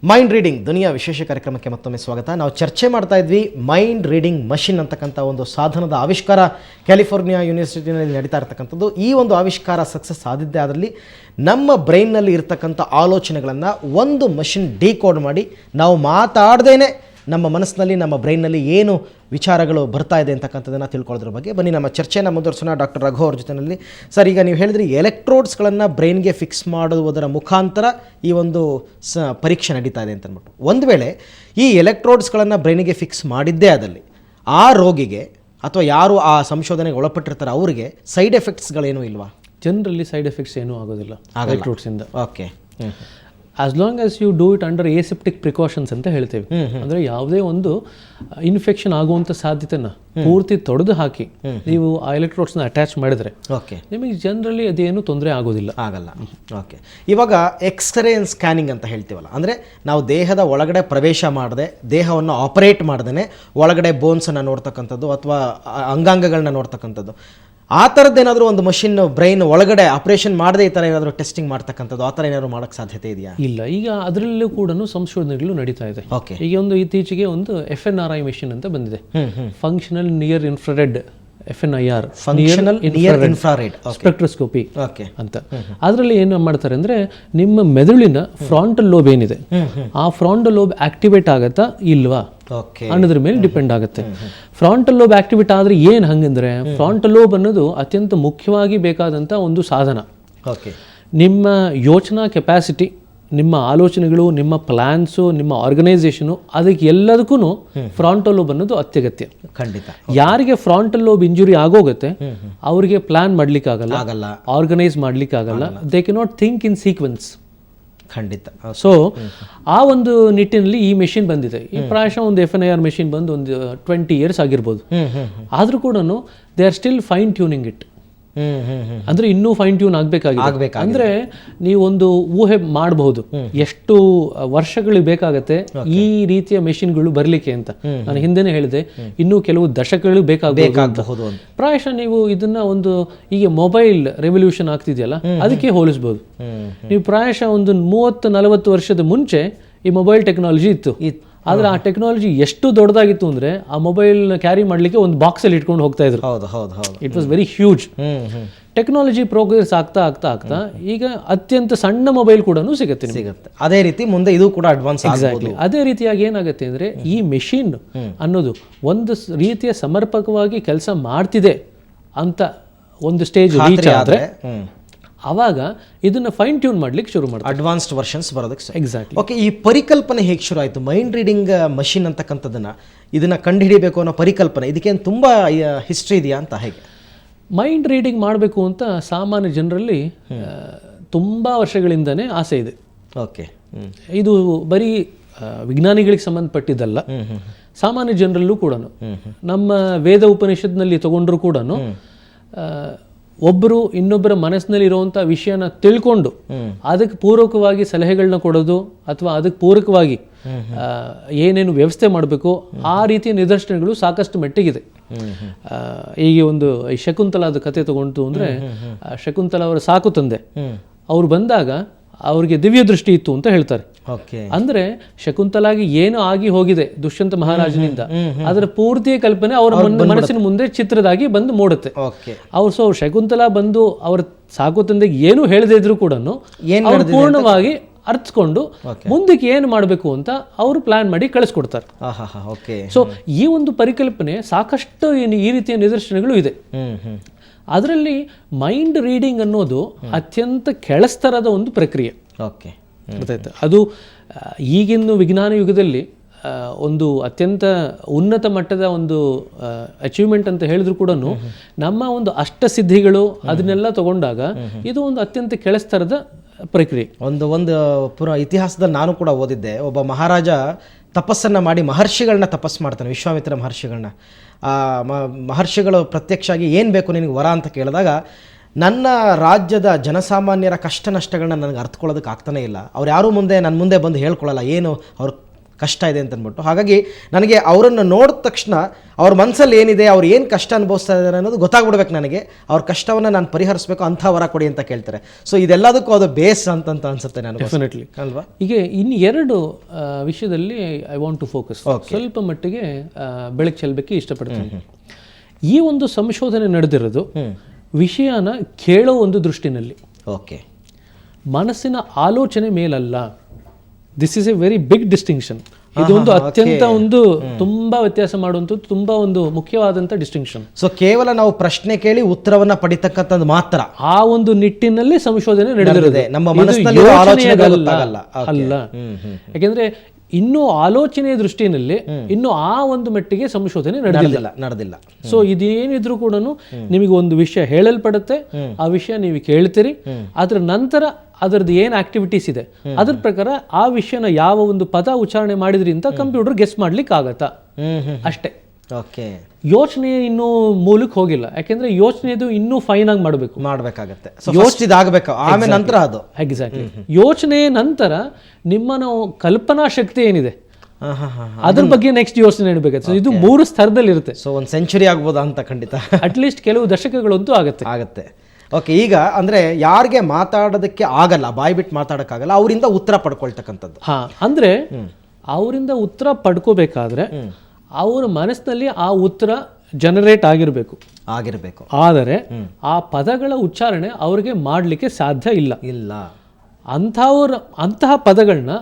Mind reading ದುನಿಯಾ ವಿಶೇಷ ಕಾರ್ಯಕ್ರಮಕ್ಕೆ ಮತ್ತೊಮ್ಮೆ ಸ್ವಾಗತ. ನಾವು ಚರ್ಚೆ ಮಾಡ್ತಾ ಇದ್ವಿ ಮೈಂಡ್ ರೀಡಿಂಗ್ ಮಷಿನ್ ಅಂತಕ್ಕಂಥ ಒಂದು ಸಾಧನದ ಆವಿಷ್ಕಾರ ಕ್ಯಾಲಿಫೋರ್ನಿಯಾ ಯೂನಿವರ್ಸಿಟಿನಲ್ಲಿ ನಡೀತಾ ಇರ್ತಕ್ಕಂಥದ್ದು. ಈ ಒಂದು ಆವಿಷ್ಕಾರ ಸಕ್ಸಸ್ ಆದಿದ್ದೇ ಅದರಲ್ಲಿ ನಮ್ಮ ಬ್ರೈನ್ನಲ್ಲಿ ಇರ್ತಕ್ಕಂಥ ಆಲೋಚನೆಗಳನ್ನು ಒಂದು ಮಷಿನ್ ಡಿಕೋಡ್ ಮಾಡಿ ನಾವು ಮಾತಾಡ್ದೇನೆ ನಮ್ಮ ಮನಸ್ಸಿನಲ್ಲಿ ನಮ್ಮ ಬ್ರೈನ್ನಲ್ಲಿ ಏನು ವಿಚಾರಗಳು ಬರ್ತಾ ಇದೆ ಅಂತಕ್ಕಂಥದ್ದನ್ನು ತಿಳ್ಕೊಳ್ಳೋದ್ರ ಬಗ್ಗೆ ಬನ್ನಿ ನಮ್ಮ ಚರ್ಚೆನ ಮುಂದುವರಿಸೋಣ. ಡಾಕ್ಟರ್ ರಘು ಅವ್ರ ಜೊತೆಯಲ್ಲಿ. ಸರ್, ಈಗ ನೀವು ಹೇಳಿದ್ರಿ ಎಲೆಕ್ಟ್ರೋಡ್ಸ್ಗಳನ್ನು ಬ್ರೈನ್ಗೆ ಫಿಕ್ಸ್ ಮಾಡುವುದರ ಮುಖಾಂತರ ಈ ಒಂದು ಪರೀಕ್ಷೆ ನಡೀತಾ ಇದೆ ಅಂತ ಅಂದ್ಬಿಟ್ಟು. ಒಂದು ವೇಳೆ ಈ ಎಲೆಕ್ಟ್ರೋಡ್ಸ್ಗಳನ್ನು ಬ್ರೈನಿಗೆ ಫಿಕ್ಸ್ ಮಾಡಿದ್ದೇ ಆದಲ್ಲಿ ಆ ರೋಗಿಗೆ ಅಥವಾ ಯಾರು ಆ ಸಂಶೋಧನೆಗೆ ಒಳಪಟ್ಟಿರ್ತಾರೆ ಅವರಿಗೆ ಸೈಡ್ ಎಫೆಕ್ಟ್ಸ್ಗಳೇನೂ ಇಲ್ವಾ? ಜನರಲಿ ಸೈಡ್ ಎಫೆಕ್ಟ್ಸ್ ಏನೂ ಆಗೋದಿಲ್ಲ ಎಲೆಕ್ಟ್ರೋಡ್ಸಿಂದ. Okay. As long as you do it under aseptic precautions ಅಂತ ಹೇಳ್ತೇವೆ. ಅಂದರೆ ಯಾವುದೇ ಒಂದು ಇನ್ಫೆಕ್ಷನ್ ಆಗುವಂಥ ಸಾಧ್ಯತೆನ ಪೂರ್ತಿ ತೊಡೆದು ಹಾಕಿ ನೀವು ಆ ಎಲೆಕ್ಟ್ರೋಡ್ಸ್ನ ಅಟ್ಯಾಚ್ ಮಾಡಿದ್ರೆ ಓಕೆ ನಿಮಗೆ ಜನರಲಿ ಅದೇನು ತೊಂದರೆ ಆಗೋದಿಲ್ಲ. ಆಗಲ್ಲ. ಓಕೆ. ಇವಾಗ ಎಕ್ಸ್ರೇ ಸ್ಕ್ಯಾನಿಂಗ್ ಅಂತ ಹೇಳ್ತೀವಲ್ಲ, ಅಂದರೆ ನಾವು ದೇಹದ ಒಳಗಡೆ ಪ್ರವೇಶ ಮಾಡದೆ ದೇಹವನ್ನು ಆಪರೇಟ್ ಮಾಡ್ದೇ ಒಳಗಡೆ ಬೋನ್ಸನ್ನು ನೋಡ್ತಕ್ಕಂಥದ್ದು ಅಥವಾ ಅಂಗಾಂಗಗಳನ್ನ ನೋಡ್ತಕ್ಕಂಥದ್ದು, ಆ ಥರದ್ದೇನಾದರೂ ಒಂದು ಮಷಿನ್ ಬ್ರೈನ್ ಒಳಗಡೆ ಆಪರೇಷನ್ ಮಾಡದೆ ಈ ಥರ ಏನಾದರೂ ಟೆಸ್ಟಿಂಗ್ ಮಾಡ್ತಕ್ಕಂಥದ್ದು ಆ ಥರ ಏನಾದರೂ ಮಾಡೋಕ್ಕೆ ಸಾಧ್ಯತೆ ಇದೆಯಾ? ಇಲ್ಲ, ಈಗ ಅದರಲ್ಲೂ ಕೂಡ ಸಂಶೋಧನೆಗಳು ನಡೀತಾ ಇದೆ. ಓಕೆ. ಈಗ ಒಂದು ಇತ್ತೀಚೆಗೆ ಒಂದು FNRI ಮೆಷಿನ್ ಅಂತ ಬಂದಿದೆ, functional near infrared FNIR, functional near infrared spectroscopy okay ಅಂತ. ಅದರಲ್ಲಿ ಏನು ಮಾಡ್ತಾರೆ ಅಂದರೆ ನಿಮ್ಮ ಮೆದುಳಿನ ಫ್ರಾಂಟಲ್ ಲೋಬ್ ಏನಿದೆ ಆ ಫ್ರಾಂಟಲ್ ಲೋಬ್ ಆಕ್ಟಿವೇಟ್ ಆಗತ್ತಾ ಇಲ್ವಾ ಅನ್ನೋದ್ರ ಮೇಲೆ ಡಿಪೆಂಡ್ ಆಗುತ್ತೆ. ಫ್ರಾಂಟಲ್ ಲೋಬ್ ಆಕ್ಟಿವೇಟ್ ಆದರೆ ಏನು ಹಂಗಂದ್ರೆ, ಫ್ರಾಂಟಲ್ ಲೋಬ್ ಅನ್ನೋದು ಅತ್ಯಂತ ಮುಖ್ಯವಾಗಿ ಬೇಕಾದಂಥ ಒಂದು ಸಾಧನ. ಓಕೆ. ನಿಮ್ಮ ಯೋಚನಾ ಕೆಪಾಸಿಟಿ, ನಿಮ್ಮ ಆಲೋಚನೆಗಳು, ನಿಮ್ಮ ಪ್ಲಾನ್ಸು, ನಿಮ್ಮ ಆರ್ಗನೈಸೇಷನು, ಅದಕ್ಕೆ ಎಲ್ಲದಕ್ಕೂ ಫ್ರಾಂಟಲ್ ಲೋಬ್ ಅನ್ನೋದು ಅತ್ಯಗತ್ಯ. ಖಂಡಿತ. ಯಾರಿಗೆ ಫ್ರಾಂಟಲ್ ಲೋಬ್ ಇಂಜುರಿ ಆಗೋಗುತ್ತೆ ಅವರಿಗೆ ಪ್ಲಾನ್ ಮಾಡ್ಲಿಕ್ಕೆ ಆಗಲ್ಲ, ಆರ್ಗನೈಸ್ ಮಾಡ್ಲಿಕ್ಕೆ ಆಗಲ್ಲ, they can not think in sequence. ಖಂಡಿತ. ಸೊ ಆ ಒಂದು ನಿಟ್ಟಿನಲ್ಲಿ ಈ ಮೆಷಿನ್ ಬಂದಿದೆ. ಈ ಪ್ರಾಯಶಃ ಒಂದು FNIR ಮೆಷಿನ್ ಬಂದು ಒಂದು 20 years ಆಗಿರ್ಬೋದು. ಆದರೂ ಕೂಡ they are still fine tuning it. ಅಂದ್ರೆ ಇನ್ನೂ ಫೈನ್ ಟ್ಯೂನ್ ಆಗ್ಬೇಕಾಗಿದೆ. ಅಂದ್ರೆ ನೀವು ಒಂದು ಊಹೆ ಮಾಡಬಹುದು ಎಷ್ಟು ವರ್ಷಗಳು ಬೇಕಾಗತ್ತೆ ಈ ರೀತಿಯ ಮೆಷಿನ್ಗಳು ಬರ್ಲಿಕ್ಕೆ ಅಂತ. ನಾನು ಹಿಂದೆನೆ ಹೇಳಿದೆ, ಇನ್ನೂ ಕೆಲವು ದಶಕಗಳು ಬೇಕಾಗಬಹುದು. ಪ್ರಾಯಶಃ ನೀವು ಇದನ್ನ ಒಂದು ಈಗ ಮೊಬೈಲ್ ರೆವಲ್ಯೂಷನ್ ಆಗ್ತಿದೆಯಲ್ಲ ಅದಕ್ಕೆ ಹೋಲಿಸಬಹುದು. ನೀವು ಪ್ರಾಯಶಃ ಒಂದು 30-40 ವರ್ಷದ ಮುಂಚೆ ಈ ಮೊಬೈಲ್ ಟೆಕ್ನಾಲಜಿ ಇತ್ತು. ಆದ್ರೆ ಆ ಟೆಕ್ನಾಲಜಿ ಎಷ್ಟು ದೊಡ್ಡದಾಗಿತ್ತು ಅಂದ್ರೆ ಆ ಮೊಬೈಲ್ ಕ್ಯಾರಿ ಮಾಡ್ಲಿಕ್ಕೆ ಒಂದು ಬಾಕ್ಸ್ ಅಲ್ಲಿ ಇಟ್ಕೊಂಡು ಹೋಗ್ತಾ ಇದ್ರು. It was very huge. Technology progress ಆಗ್ತಾ ಈಗ ಅತ್ಯಂತ ಸಣ್ಣ ಮೊಬೈಲ್ ಕೂಡ ಸಿಗುತ್ತೆ. ಅದೇ ರೀತಿ ಮುಂದೆ ಇದು ಕೂಡ ಅಡ್ವಾನ್ಸ್. ಎಕ್ಸಾಕ್ಟ್ಲಿ ಅದೇ ರೀತಿಯಾಗಿ ಏನಾಗುತ್ತೆ ಅಂದ್ರೆ ಈ ಮೆಷಿನ್ ಅನ್ನೋದು ಒಂದು ರೀತಿಯ ಸಮರ್ಪಕವಾಗಿ ಕೆಲಸ ಮಾಡ್ತಿದೆ ಅಂತ ಒಂದು ಸ್ಟೇಜ್ ರೀಚ್ ಆದ್ರೆ ಅವಾಗ ಇದನ್ನ ಫೈನ್ ಟ್ಯೂನ್ ಮಾಡ್ಲಿಕ್ಕೆ ಶುರು ಮಾಡ್ತಾರೆ, ಅಡ್ವಾನ್ಸ್ಡ್ ವರ್ಷನ್ಸ್ ಬರೋದಕ್ಕೆ. ಎಕ್ಸಾಕ್ಟ್ಲಿ. ಓಕೆ. ಈ ಪರಿಕಲ್ಪನೆ ಹೇಗೆ ಶುರು ಆಯಿತು? ಮೈಂಡ್ ರೀಡಿಂಗ್ ಮಷಿನ್ ಅಂತಕ್ಕಂಥದ್ದನ್ನ ಇದನ್ನ ಕಂಡುಹಿಡಿಯಬೇಕು ಅನ್ನೋ ಪರಿಕಲ್ಪನೆ ಇದಕ್ಕೇನು ತುಂಬಾ ಹಿಸ್ಟ್ರಿ ಇದೆಯಾ ಅಂತ? ಹೇಗೆ ಮೈಂಡ್ ರೀಡಿಂಗ್ ಮಾಡಬೇಕು ಅಂತ ಸಾಮಾನ್ಯ ಜನರಲ್ಲಿ ತುಂಬಾ ವರ್ಷಗಳಿಂದನೇ ಆಸೆ ಇದೆ. ಓಕೆ. ಇದು ಬರೀ ವಿಜ್ಞಾನಿಗಳಿಗೆ ಸಂಬಂಧಪಟ್ಟಿದ್ದಲ್ಲ, ಸಾಮಾನ್ಯ ಜನರಲ್ಲೂ ಕೂಡ. ನಮ್ಮ ವೇದ ಉಪನಿಷತ್ನಲ್ಲಿ ತಗೊಂಡ್ರು ಕೂಡ ಒಬ್ಬರು ಇನ್ನೊಬ್ಬರ ಮನಸ್ಸಿನಲ್ಲಿ ಇರುವಂಥ ವಿಷಯನ ತಿಳ್ಕೊಂಡು ಅದಕ್ಕೆ ಪೂರಕವಾಗಿ ಸಲಹೆಗಳನ್ನ ಕೊಡೋದು ಅಥವಾ ಅದಕ್ಕೆ ಪೂರಕವಾಗಿ ಏನೇನು ವ್ಯವಸ್ಥೆ ಮಾಡಬೇಕು ಆ ರೀತಿಯ ನಿದರ್ಶನಗಳು ಸಾಕಷ್ಟು ಮಟ್ಟಿಗಿದೆ. ಈಗ ಒಂದು ಶಕುಂತಲಾದ ಕತೆ ತಗೊಂಡು ಅಂದರೆ, ಶಕುಂತಲ ಅವರ ಸಾಕು ತಂದೆ ಅವ್ರು ಬಂದಾಗ ಅವ್ರಿಗೆ ದಿವ್ಯ ದೃಷ್ಟಿ ಇತ್ತು ಅಂತ ಹೇಳ್ತಾರೆ. ಅಂದ್ರೆ ಶಕುಂತಲಾಗಿ ಏನು ಆಗಿ ಹೋಗಿದೆ ದುಷ್ಯಂತ ಮಹಾರಾಜನಿಂದ ಅದರ ಪೂರ್ತಿ ಕಲ್ಪನೆ ಅವರ ಮನಸ್ಸಿನ ಮುಂದೆ ಚಿತ್ರದಾಗಿ ಬಂದು ಮೂಡುತ್ತೆ. ಅವ್ರು ಶಕುಂತಲಾ ಬಂದು ಅವ್ರ ಸಾಕು ತಂದೆಗೆ ಏನು ಹೇಳದೇ ಇದ್ರು ಕೂಡ ಪೂರ್ಣವಾಗಿ ಅರ್ಥಕೊಂಡು ಮುಂದಕ್ಕೆ ಏನು ಮಾಡಬೇಕು ಅಂತ ಅವರು ಪ್ಲಾನ್ ಮಾಡಿ ಕಳಿಸ್ಕೊಡ್ತಾರೆ. ಸೊ ಈ ಒಂದು ಪರಿಕಲ್ಪನೆ ಸಾಕಷ್ಟು ಈ ರೀತಿಯ ನಿದರ್ಶನಗಳು ಇದೆ. ಅದರಲ್ಲಿ ಮೈಂಡ್ ರೀಡಿಂಗ್ ಅನ್ನೋದು ಅತ್ಯಂತ ಕೆಳಸ್ತರದ ಒಂದು ಪ್ರಕ್ರಿಯೆ. ಓಕೆ. ಗೊತ್ತಾಯ್ತು. ಅದು ಈಗಿನ ವಿಜ್ಞಾನ ಯುಗದಲ್ಲಿ ಒಂದು ಅತ್ಯಂತ ಉನ್ನತ ಮಟ್ಟದ ಒಂದು ಅಚೀವ್ಮೆಂಟ್ ಅಂತ ಹೇಳಿದ್ರು ಕೂಡ ನಮ್ಮ ಒಂದು ಅಷ್ಟಸಿದ್ಧಿಗಳು ಅದನ್ನೆಲ್ಲ ತಗೊಂಡಾಗ ಇದು ಒಂದು ಅತ್ಯಂತ ಕೆಳಸ್ತರದ ಪ್ರಕ್ರಿಯೆ. ಒಂದು ಇತಿಹಾಸದಲ್ಲಿ ನಾನು ಕೂಡ ಓದಿದ್ದೆ, ಒಬ್ಬ ಮಹಾರಾಜ ತಪಸ್ಸನ್ನು ಮಾಡಿ ಮಹರ್ಷಿಗಳನ್ನ ತಪಸ್ಸು ಮಾಡ್ತಾನೆ, ವಿಶ್ವಾಮಿತ್ರ ಮಹರ್ಷಿಗಳನ್ನ. ಮಹರ್ಷಿಗಳು ಪ್ರತ್ಯಕ್ಷ ಆಗಿ ಏನು ಬೇಕು ನಿನಗೆ ವರ ಅಂತ ಕೇಳಿದಾಗ, ನನ್ನ ರಾಜ್ಯದ ಜನಸಾಮಾನ್ಯರ ಕಷ್ಟ ನಷ್ಟಗಳನ್ನ ನನಗೆ ಅರ್ಥಕೊಳ್ಳೋದಕ್ಕೆ ಆಗ್ತಾನೇ ಇಲ್ಲ, ಅವ್ರು ಯಾರೂ ನನ್ನ ಮುಂದೆ ಬಂದು ಹೇಳ್ಕೊಳ್ಳಲ್ಲ, ಏನು ಅವ್ರ ಕಷ್ಟ ಇದೆ ಅಂತ ಅಂದ್ಬಿಟ್ಟು. ಹಾಗಾಗಿ ನನಗೆ ಅವರನ್ನು ನೋಡಿದ ತಕ್ಷಣ ಅವ್ರ ಮನಸ್ಸಲ್ಲಿ ಏನಿದೆ, ಅವ್ರು ಏನು ಕಷ್ಟ ಅನುಭವಿಸ್ತಾ ಇದ್ದಾರೆ ಅನ್ನೋದು ಗೊತ್ತಾಗ್ಬಿಡ್ಬೇಕು ನನಗೆ. ಅವ್ರ ಕಷ್ಟವನ್ನು ನಾನು ಪರಿಹರಿಸಬೇಕು, ಅಂಥ ವರ ಕೊಡಿ ಅಂತ ಕೇಳ್ತಾರೆ. ಸೊ ಇದೆಲ್ಲದಕ್ಕೂ ಅದು ಬೇಸ್ ಅಂತ ಅನ್ಸುತ್ತೆ ನನಗೆ. ಡೆಫಿನೆಟ್ಲಿ ಅಲ್ವಾ? ಈಗ ಇನ್ನು ಎರಡು ವಿಷಯದಲ್ಲಿ ಐ ವಾಂಟ್ ಟು ಫೋಕಸ್, ಸ್ವಲ್ಪ ಮಟ್ಟಿಗೆ ಬೆಳಕು ಚೆಲ್ಲಬೇಕು ಇಷ್ಟಪಡ್ತೀನಿ. ಈ ಒಂದು ಸಂಶೋಧನೆ ನಡೆದಿರೋದು ವಿಷಯನ ಕೇಳೋ ಒಂದು ದೃಷ್ಟಿನಲ್ಲಿ, ಓಕೆ, ಮನಸ್ಸಿನ ಆಲೋಚನೆ ಮೇಲಲ್ಲ. This is a very big distinction. ಇದೊಂದು ಅತ್ಯಂತ ಒಂದು ತುಂಬಾ ವ್ಯತ್ಯಾಸ ಮಾಡುವಂಥದ್ದು, ತುಂಬಾ ಒಂದು ಮುಖ್ಯವಾದಂಥ ಡಿಸ್ಟಿಂಕ್ಷನ್. ಸೊ ಕೇವಲ ನಾವು ಪ್ರಶ್ನೆ ಕೇಳಿ ಉತ್ತರವನ್ನ ಪಡಿತಕ್ಕಂಥದ್ದು ಮಾತ್ರ ಆ ಒಂದು ನಿಟ್ಟಿನಲ್ಲಿ ಸಂಶೋಧನೆ ನಡೆದಿದೆ. ನಮ್ಮ ಮನಸ್ಸಿನಲ್ಲಿ ಅಲ್ಲ, ಯಾಕೆಂದ್ರೆ ಇನ್ನು ಆಲೋಚನೆಯ ದೃಷ್ಟಿನಲ್ಲಿ ಇನ್ನು ಆ ಒಂದು ಮಟ್ಟಿಗೆ ಸಂಶೋಧನೆ ನಡೆದಿಲ್ಲ. ಸೊ ಇದೇನಿದ್ರು ಕೂಡ ನಿಮಗೆ ಒಂದು ವಿಷಯ ಹೇಳಲ್ಪಡುತ್ತೆ, ಆ ವಿಷಯ ನೀವು ಕೇಳ್ತೀರಿ, ಅದ್ರ ನಂತರ ಅದರದ್ದು ಏನು ಆಕ್ಟಿವಿಟೀಸ್ ಇದೆ ಅದ್ರ ಪ್ರಕಾರ ಆ ವಿಷಯನ ಯಾವ ಒಂದು ಪದ ಉಚ್ಚಾರಣೆ ಮಾಡಿದ್ರಿ ಅಂತ ಕಂಪ್ಯೂಟರ್ ಗೆಸ್ ಮಾಡ್ಲಿಕ್ಕೆ ಆಗತ್ತಾ ಅಷ್ಟೇ. ಓಕೆ, ಯೋಚನೆ ಇನ್ನೂ ಮೂಲಕ್ಕೆ ಹೋಗಿಲ್ಲ, ಯಾಕೆಂದ್ರೆ ಯೋಚನೆದು ಇನ್ನೂ ಫೈನ್ ಆಗಿ ಮಾಡಬೇಕಾಗತ್ತೆ. ಯೋಚಿಸಿದಾಗಬೇಕು, ಆಮೇಲೆ ನಂತರ ಅದು ಎಕ್ಸಾಕ್ಟ್ಲಿ ಯೋಚನೆ ನಂತರ ನಿಮ್ಮ ನಾವು ಕಲ್ಪನಾ ಶಕ್ತಿ ಏನಿದೆ ಅದ್ರ ಬಗ್ಗೆ ನೆಕ್ಸ್ಟ್ ಯೋಚನೆ ಇಡಬೇಕಾಗುತ್ತೆ. ಇದು 3 ಸ್ತರದಲ್ಲಿ ಇರುತ್ತೆ. ಸೊ ಒಂದು ಸೆಂಚುರಿ ಆಗ್ಬೋದಾ ಅಂತ ಖಂಡಿತ, ಅಟ್ಲೀಸ್ಟ್ ಕೆಲವು ದಶಕಗಳಂತೂ ಆಗತ್ತೆ. ಓಕೆ, ಈಗ ಅಂದ್ರೆ ಯಾರಿಗೆ ಮಾತಾಡೋದಕ್ಕೆ ಆಗಲ್ಲ, ಬಾಯಿ ಬಿಟ್ಟು ಮಾತಾಡೋಕ್ಕಾಗಲ್ಲ, ಅವರಿಂದ ಉತ್ತರ ಪಡ್ಕೊಳ್ತಕ್ಕಂಥದ್ದು. ಅಂದ್ರೆ ಅವರಿಂದ ಉತ್ತರ ಪಡ್ಕೋಬೇಕಾದ್ರೆ ಅವರ ಮನಸ್ಸಿನಲ್ಲಿ ಆ ಉತ್ತರ ಜನರೇಟ್ ಆಗಿರಬೇಕು. ಆದರೆ ಆ ಪದಗಳ ಉಚ್ಚಾರಣೆ ಅವ್ರಿಗೆ ಮಾಡಲಿಕ್ಕೆ ಸಾಧ್ಯ ಇಲ್ಲ. ಅಂತಹ ಪದಗಳನ್ನ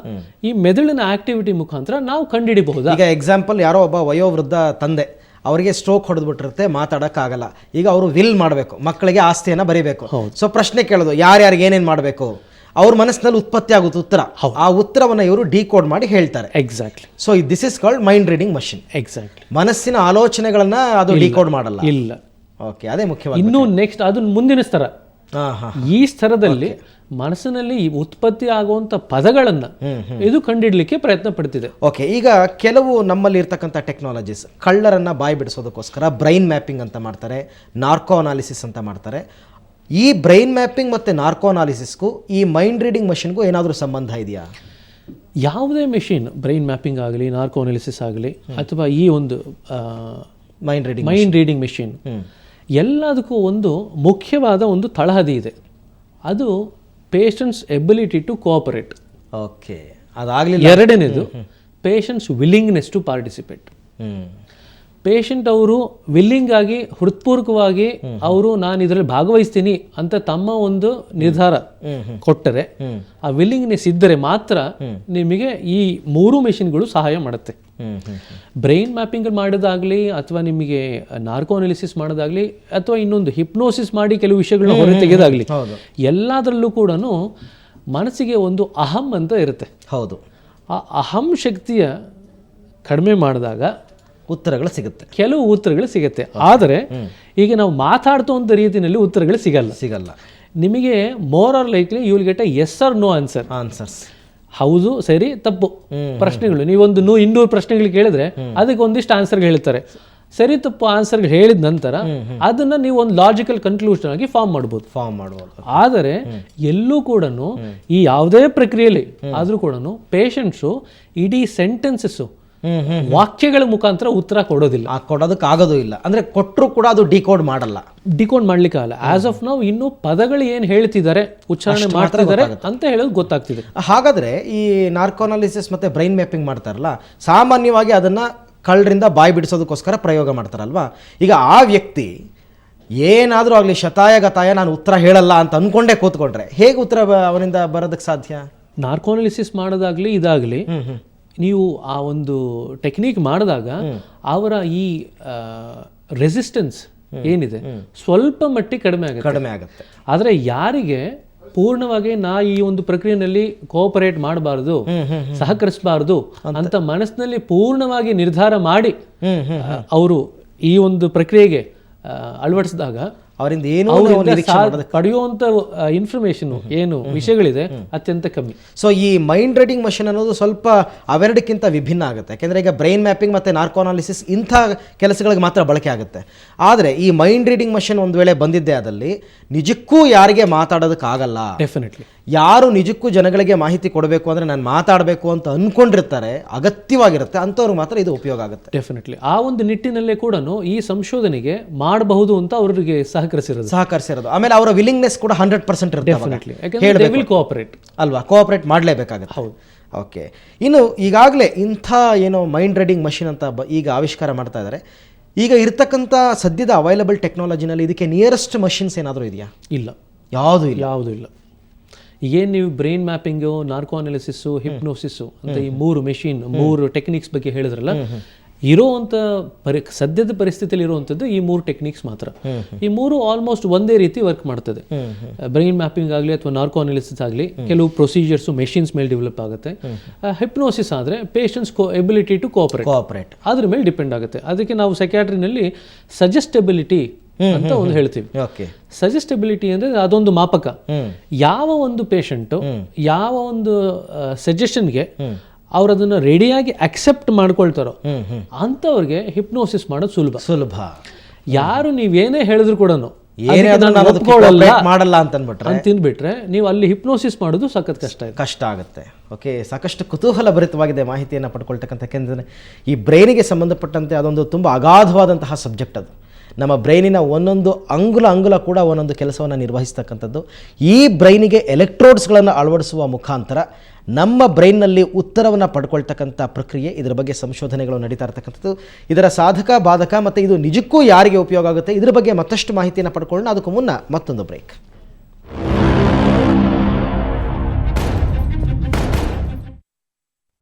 ಈ ಮೆದುಳಿನ ಆಕ್ಟಿವಿಟಿ ಮುಖಾಂತರ ನಾವು ಕಂಡುಹಿಡಿಬಹುದು. ಈಗ ಎಕ್ಸಾಂಪಲ್, ಯಾರೋ ಒಬ್ಬ ವಯೋವೃದ್ಧ ತಂದೆ, ಅವರಿಗೆ ಸ್ಟ್ರೋಕ್ ಹೊಡೆದ್ಬಿಟ್ಟಿರುತ್ತೆ, ಮಾತಾಡೋಕ್ಕಾಗಲ್ಲ. ಈಗ ಅವರು ವಿಲ್ ಮಾಡಬೇಕು, ಮಕ್ಕಳಿಗೆ ಆಸ್ತಿಯನ್ನು ಬರೀಬೇಕು. ಸೊ ಪ್ರಶ್ನೆ ಕೇಳೋದು, ಯಾರ್ಯಾರಿಗೆ ಏನೇನು ಮಾಡಬೇಕು, ಅವ್ರ ಮನಸ್ಸಿನಲ್ಲಿ ಉತ್ಪತ್ತಿ ಆಗುತ್ತೆ ಉತ್ತರ. ಆ ಉತ್ತರವನ್ನು ಇವರು ಡಿಕೋಡ್ ಮಾಡಿ ಹೇಳ್ತಾರೆ. Exactly. So this is called mind reading machine. Exactly. ಮನಸ್ಸಿನ ಆಲೋಚನೆಗಳನ್ನ ಅದು ಡಿಕೋಡ್ ಮಾಡಲ್ಲ. ಇಲ್ಲ. ಓಕೆ, ಅದೇ ಮುಖ್ಯವಾಗಿ. ಇನ್ನು ನೆಕ್ಸ್ಟ್ ಅದು ಮುಂದಿನ ಸ್ತರ. ಈ ಸ್ತರದಲ್ಲಿ ಮನಸ್ಸಿನಲ್ಲಿ ಉತ್ಪತ್ತಿ ಆಗುವಂತ ಪದಗಳನ್ನ ಇದು ಕಂಡಿಡ್ಲಿಕ್ಕೆ ಪ್ರಯತ್ನ ಪಡ್ತಿದೆ. ಓಕೆ, ಈಗ ಕೆಲವು ನಮ್ಮಲ್ಲಿ ಇರ್ತಕ್ಕಂಥ ಟೆಕ್ನಾಲಜೀಸ್ ಕಳ್ಳರನ್ನ ಬಾಯಿ ಬಿಡಿಸೋದಕ್ಕೋಸ್ಕರ ಬ್ರೈನ್ ಮ್ಯಾಪಿಂಗ್ ಅಂತ ಮಾಡ್ತಾರೆ, ನಾರ್ಕೋ ಅನಾಲಿಸಿಸ್ ಅಂತ ಮಾಡ್ತಾರೆ. ಈ ಬ್ರೈನ್ ಮ್ಯಾಪಿಂಗ್ ಮತ್ತು ನಾರ್ಕೋ ಅನಾಲಿಸಿಸ್ಗೂ ಈ ಮೈಂಡ್ ರೀಡಿಂಗ್ ಮಷಿನ್ಗೂ ಏನಾದರೂ ಸಂಬಂಧ ಇದೆಯಾ? ಯಾವುದೇ ಮೆಷಿನ್, ಬ್ರೈನ್ ಮ್ಯಾಪಿಂಗ್ ಆಗಲಿ, ನಾರ್ಕೋ ಅನಾಲಿಸಿಸ್ ಆಗಲಿ, ಅಥವಾ ಈ ಒಂದು ಮೈಂಡ್ ರೀಡಿಂಗ್ ಮೆಷಿನ್, ಎಲ್ಲದಕ್ಕೂ ಒಂದು ಮುಖ್ಯವಾದ ಒಂದು ತಳಹದಿ ಇದೆ. ಅದು patient's ability to cooperate. Okay, ಅದಾಗಲಿಲ್ಲ. ಎರಡನೇದು patient's willingness to participate. Patient ಅವರು ವಿಲ್ಲಿಂಗ್ ಆಗಿ ಹೃತ್ಪೂರ್ವಕವಾಗಿ ಅವರು ನಾನು ಇದರಲ್ಲಿ ಭಾಗವಹಿಸ್ತೀನಿ ಅಂತ ತಮ್ಮ ಒಂದು ನಿರ್ಧಾರ ಕೊಟ್ಟರೆ, ಆ ವಿಲ್ಲಿಂಗ್ನೆಸ್ ಇದ್ದರೆ ಮಾತ್ರ ನಿಮಗೆ ಈ 3 ಮೆಷಿನ್ಗಳು ಸಹಾಯ ಮಾಡುತ್ತೆ. ಬ್ರೈನ್ ಮ್ಯಾಪಿಂಗ್ ಮಾಡೋದಾಗ್ಲಿ, ಅಥವಾ ನಿಮಗೆ ನಾರ್ಕೋ ಅನಾಲಿಸಿಸ್ ಮಾಡೋದಾಗ್ಲಿ, ಅಥವಾ ಇನ್ನೊಂದು ಹಿಪ್ನೋಸಿಸ್ ಮಾಡಿ ಕೆಲವು ವಿಷಯಗಳನ್ನ ಹೊರ ತೆಗೆದಾಗ್ಲಿ, ಎಲ್ಲದರಲ್ಲೂ ಕೂಡ ಮನಸ್ಸಿಗೆ ಒಂದು ಅಹಂ ಅಂತ ಇರುತ್ತೆ. ಹೌದು. ಆ ಅಹಂ ಶಕ್ತಿಯ ಕಡಿಮೆ ಮಾಡಿದಾಗ ಉತ್ತರಗಳು ಸಿಗುತ್ತೆ, ಕೆಲವು ಉತ್ತರಗಳು ಸಿಗುತ್ತೆ. ಆದರೆ ಈಗ ನಾವು ಮಾತಾಡ್ತೋಂಥ ರೀತಿಯಲ್ಲಿ ಉತ್ತರಗಳು ಸಿಗಲ್ಲ. ನಿಮಗೆ more or likely you will get yes or no answers. ಹೌದು, ಸರಿ, ತಪ್ಪು ಪ್ರಶ್ನೆಗಳು. ನೀವೊಂದು 200 ಪ್ರಶ್ನೆಗಳು ಕೇಳಿದ್ರೆ ಅದಕ್ಕೆ ಒಂದಿಷ್ಟು ಆನ್ಸರ್ಗಳು ಹೇಳ್ತಾರೆ. ಸರಿ ತಪ್ಪು ಆನ್ಸರ್ಗಳು ಹೇಳಿದ ನಂತರ ಅದನ್ನ ನೀವು ಒಂದು ಲಾಜಿಕಲ್ ಕನ್ಕ್ಲೂಷನ್ ಆಗಿ ಫಾರ್ಮ್ ಮಾಡ್ಬೋದು. ಆದರೆ ಎಲ್ಲೂ ಕೂಡ ಈ ಯಾವುದೇ ಪ್ರಕ್ರಿಯೆಯಲ್ಲಿ ಆದ್ರೂ ಕೂಡ ಪೇಷಂಟ್ಸು ಇಡೀ ಸೆಂಟೆನ್ಸಸ್ ವಾಕ್ಯಗಳ ಮುಖಾಂತರ ಉತ್ತರ ಕೊಡೋದಕ್ಕಾಗೋದು ಇಲ್ಲ. ಅಂದ್ರೆ ಕೊಟ್ಟರು ಕೂಡ ಅದು ಡಿಕೋಡ್ ಮಾಡ್ಲಿಕ್ಕೆ ಆಗಲ್ಲ. ಆಸ್ ಆಫ್ ನಾವು ಇನ್ನು ಪದಗಳು ಏನು ಹೇಳ್ತಿದ್ದಾರೆ, ಉಚ್ಚಾರಣೆ ಮಾಡ್ತಿದ್ದಾರೆ ಅಂತ ಹೇಳೋದು ಗೊತ್ತಾಗ್ತಿದೆ. ಹಾಗಾದ್ರೆ ಈ ನಾರ್ಕೋನಾಲಿಸಿಸ್ ಮತ್ತೆ ಬ್ರೈನ್ ಮ್ಯಾಪಿಂಗ್ ಮಾಡ್ತಾರಲ್ಲ, ಸಾಮಾನ್ಯವಾಗಿ ಅದನ್ನ ಕಳ್ಳರಿಂದ ಬಾಯಿ ಬಿಡಿಸೋದಕ್ಕೋಸ್ಕರ ಪ್ರಯೋಗ ಮಾಡ್ತಾರಲ್ವಾ. ಈಗ ಆ ವ್ಯಕ್ತಿ ಏನಾದರೂ ಆಗಲಿ ಶತಾಯ ಗತಾಯ ನಾನು ಉತ್ತರ ಹೇಳಲ್ಲ ಅಂತ ಅನ್ಕೊಂಡೇ ಕೂತ್ಕೊಂಡ್ರೆ ಹೇಗೆ ಉತ್ತರ ಅವನಿಂದ ಬರೋದಕ್ಕೆ ಸಾಧ್ಯ? ನಾರ್ಕೋನಾಲಿಸಿಸ್ ಮಾಡೋದಾಗ್ಲಿ ಇದಾಗಲಿ, ನೀವು ಆ ಒಂದು ಟೆಕ್ನಿಕ್ ಮಾಡಿದಾಗ ಅವರ ಈ ರೆಸಿಸ್ಟೆನ್ಸ್ ಏನಿದೆ ಸ್ವಲ್ಪ ಮಟ್ಟಿಗೆ ಕಡಿಮೆ ಆಗುತ್ತೆ. ಆದರೆ ಯಾರಿಗೆ ಪೂರ್ಣವಾಗಿ ಈ ಒಂದು ಪ್ರಕ್ರಿಯೆಯಲ್ಲಿ ಕೋಆಪರೇಟ್ ಮಾಡಬಾರ್ದು, ಸಹಕರಿಸಬಾರ್ದು ಅಂತ ಮನಸ್ಸಿನಲ್ಲಿ ಪೂರ್ಣವಾಗಿ ನಿರ್ಧಾರ ಮಾಡಿ ಅವರು ಈ ಒಂದು ಪ್ರಕ್ರಿಯೆಗೆ ಅಳವಡಿಸಿದಾಗ ಅವರಿಂದ ಏನೂ ಅವರಿಂದ ನಿರೀಕ್ಷೆ ಮಾಡೋದು. ಪಡೆಯುವಂತ ಇನ್ಫಾರ್ಮೇಶನ್ ಏನು ವಿಷಯಗಳಿದೆ ಅತ್ಯಂತ ಕಮ್ಮಿ. ಸೊ ಈ ಮೈಂಡ್ ರೀಡಿಂಗ್ ಮಷಿನ್ ಅನ್ನೋದು ಸ್ವಲ್ಪ ಅವೆರಡಕ್ಕಿಂತ ವಿಭಿನ್ನ ಆಗುತ್ತೆ. ಯಾಕೆಂದರೆ ಈಗ ಬ್ರೈನ್ ಮ್ಯಾಪಿಂಗ್ ಮತ್ತು ನಾರ್ಕೋ ಅನಾಲಿಸಿಸ್ ಇಂಥ ಕೆಲಸಗಳಿಗೆ ಮಾತ್ರ ಬಳಕೆ ಆಗುತ್ತೆ. ಆದರೆ ಈ ಮೈಂಡ್ ರೀಡಿಂಗ್ ಮಷಿನ್ ಒಂದು ವೇಳೆ ಬಂದಿದ್ದೆ ಆದಲ್ಲಿ ನಿಜಕ್ಕೂ ಯಾರಿಗೆ ಮಾತಾಡೋದಕ್ಕಾಗಲ್ಲ. ಡೆಫಿನೆಟ್ಲಿ ಯಾರು ನಿಜಕ್ಕೂ ಜನಗಳಿಗೆ ಮಾಹಿತಿ ಕೊಡಬೇಕು ಅಂದರೆ ನಾನು ಮಾತಾಡಬೇಕು ಅಂತ ಅಂದ್ಕೊಂಡಿರ್ತಾರೆ, ಅಗತ್ಯವಾಗಿರುತ್ತೆ, ಅಂಥವ್ರಿಗೆ ಮಾತ್ರ ಇದು ಉಪಯೋಗ ಆಗುತ್ತೆ. ಡೆಫಿನೆಟ್ಲಿ ಆ ಒಂದು ನಿಟ್ಟಿನಲ್ಲೇ ಕೂಡ ಈ ಸಂಶೋಧನೆಗೆ ಮಾಡಬಹುದು ಅಂತ ಅವರಿಗೆ ಸಹಕರಿಸಿರೋದು. ಆಮೇಲೆ ಅವರ ವಿಲಿಂಗ್ನೆಸ್ ಕೂಡ 100% ಇರುತ್ತೆ. ವಿಲ್ ಕೋಆಪರೇಟ್ ಅಲ್ವಾ, ಕೋಆಪರೇಟ್ ಮಾಡಲೇಬೇಕಾಗುತ್ತೆ. ಹೌದು. ಓಕೆ, ಇನ್ನು ಈಗಾಗಲೇ ಇಂಥ ಏನೋ ಮೈಂಡ್ ರೀಡಿಂಗ್ ಮಷಿನ್ ಅಂತ ಈಗ ಆವಿಷ್ಕಾರ ಮಾಡ್ತಾ ಇದ್ದಾರೆ. ಈಗ ಇರ್ತಕ್ಕಂಥ ಸದ್ಯದ ಅವೈಲಬಲ್ ಟೆಕ್ನಾಲಜಿನಲ್ಲಿ ಇದಕ್ಕೆ ನಿಯರೆಸ್ಟ್ ಮಷಿನ್ಸ್ ಏನಾದರೂ ಇದೆಯಾ? ಇಲ್ಲ, ಯಾವುದೂ ಇಲ್ಲ. ಈಗೇನು ನೀವು ಬ್ರೈನ್ ಮ್ಯಾಪಿಂಗು, ನಾರ್ಕೋ ಅನಾಲಿಸಿಸ್ಸು, ಹಿಪ್ನೋಸಿಸ್ಸು ಅಂತ ಈ 3 ಟೆಕ್ನಿಕ್ಸ್ ಬಗ್ಗೆ ಹೇಳಿದ್ರಲ್ಲ, ಇರೋವಂಥ ಸದ್ಯದ ಪರಿಸ್ಥಿತಿಯಲ್ಲಿ ಇರುವಂಥದ್ದು ಈ 3 ಟೆಕ್ನಿಕ್ಸ್ ಮಾತ್ರ. ಈ 3 ಆಲ್ಮೋಸ್ಟ್ ಒಂದೇ ರೀತಿ ವರ್ಕ್ ಮಾಡ್ತದೆ. ಬ್ರೈನ್ ಮ್ಯಾಪಿಂಗ್ ಆಗಲಿ ಅಥವಾ ನಾರ್ಕೋ ಅನಾಲಿಸಿಸ್ ಆಗಲಿ ಕೆಲವು ಪ್ರೊಸೀಜರ್ಸು ಮೆಷಿನ್ಸ್ ಮೇಲೆ ಡೆವಲಪ್ ಆಗುತ್ತೆ. ಹಿಪ್ನೋಸಿಸ್ ಆದರೆ ಪೇಷಂಟ್ಸ್ ಎಬಿಲಿಟಿ ಟು ಕೋಆಪರೇಟ್ ಅದ್ರ ಮೇಲೆ ಡಿಪೆಂಡ್ ಆಗುತ್ತೆ. ಅದಕ್ಕೆ ನಾವು ಸೈಕ್ಯಾಟ್ರಿನಲ್ಲಿ ಸಜೆಸ್ಟಬಿಲಿಟಿ ಅಂತ ಒಂದು ಹೇಳ್ತೀವಿ. ಸಜೆಸ್ಟಬಿಲಿಟಿ ಅಂದ್ರೆ ಅದೊಂದು ಮಾಪಕ. ಯಾವ ಒಂದು ಪೇಷಂಟು ಯಾವ ಒಂದು ಸಜೆಷನ್ಗೆ ಅವ್ರು ಅದನ್ನ ರೆಡಿಯಾಗಿ ಅಕ್ಸೆಪ್ಟ್ ಮಾಡ್ಕೊಳ್ತಾರೋ ಅಂಥವ್ರಿಗೆ ಹಿಪ್ನೋಸಿಸ್ ಮಾಡೋದು ಸುಲಭ. ಯಾರು ನೀವೇನೇ ಹೇಳಿದ್ರು ಕೂಡ ಮಾಡಲ್ಲ ಅಂತಂದ್ಬಿಟ್ರೆ ನೀವು ಅಲ್ಲಿ ಹಿಪ್ನೋಸಿಸ್ ಮಾಡೋದು ಸಖತ್ ಕಷ್ಟ ಆಗುತ್ತೆ. ಓಕೆ, ಸಾಕಷ್ಟು ಕುತೂಹಲ ಭರಿತವಾಗಿದೆ ಮಾಹಿತಿಯನ್ನು ಪಡ್ಕೊಳ್ತಕ್ಕಂಥ. ಯಾಕೆಂದರೆ ಈ ಬ್ರೈನಿಗೆ ಸಂಬಂಧಪಟ್ಟಂತೆ ಅದೊಂದು ತುಂಬ ಅಗಾಧವಾದಂತಹ ಸಬ್ಜೆಕ್ಟ್. ಅದು ನಮ್ಮ ಬ್ರೈನಿನ ಒಂದೊಂದು ಅಂಗುಲ ಕೂಡ ಒಂದೊಂದು ಕೆಲಸವನ್ನು ನಿರ್ವಹಿಸ್ತಕ್ಕಂಥದ್ದು. ಈ ಬ್ರೈನಿಗೆ ಎಲೆಕ್ಟ್ರೋಡ್ಸ್ಗಳನ್ನು ಅಳವಡಿಸುವ ಮುಖಾಂತರ ನಮ್ಮ ಬ್ರೈನ್ನಲ್ಲಿ ಉತ್ತರವನ್ನು ಪಡ್ಕೊಳ್ತಕ್ಕಂಥ ಪ್ರಕ್ರಿಯೆ, ಇದರ ಬಗ್ಗೆ ಸಂಶೋಧನೆಗಳು ನಡೀತಾ ಇರ್ತಕ್ಕಂಥದ್ದು. ಇದರ ಸಾಧಕ ಬಾಧಕ ಮತ್ತು ಇದು ನಿಜಕ್ಕೂ ಯಾರಿಗೆ ಉಪಯೋಗ ಆಗುತ್ತೆ, ಇದರ ಬಗ್ಗೆ ಮತ್ತಷ್ಟು ಮಾಹಿತಿಯನ್ನು ಪಡ್ಕೊಳ್ಳೋಣ. ಅದಕ್ಕೂ ಮುನ್ನ ಮತ್ತೊಂದು ಬ್ರೇಕ್.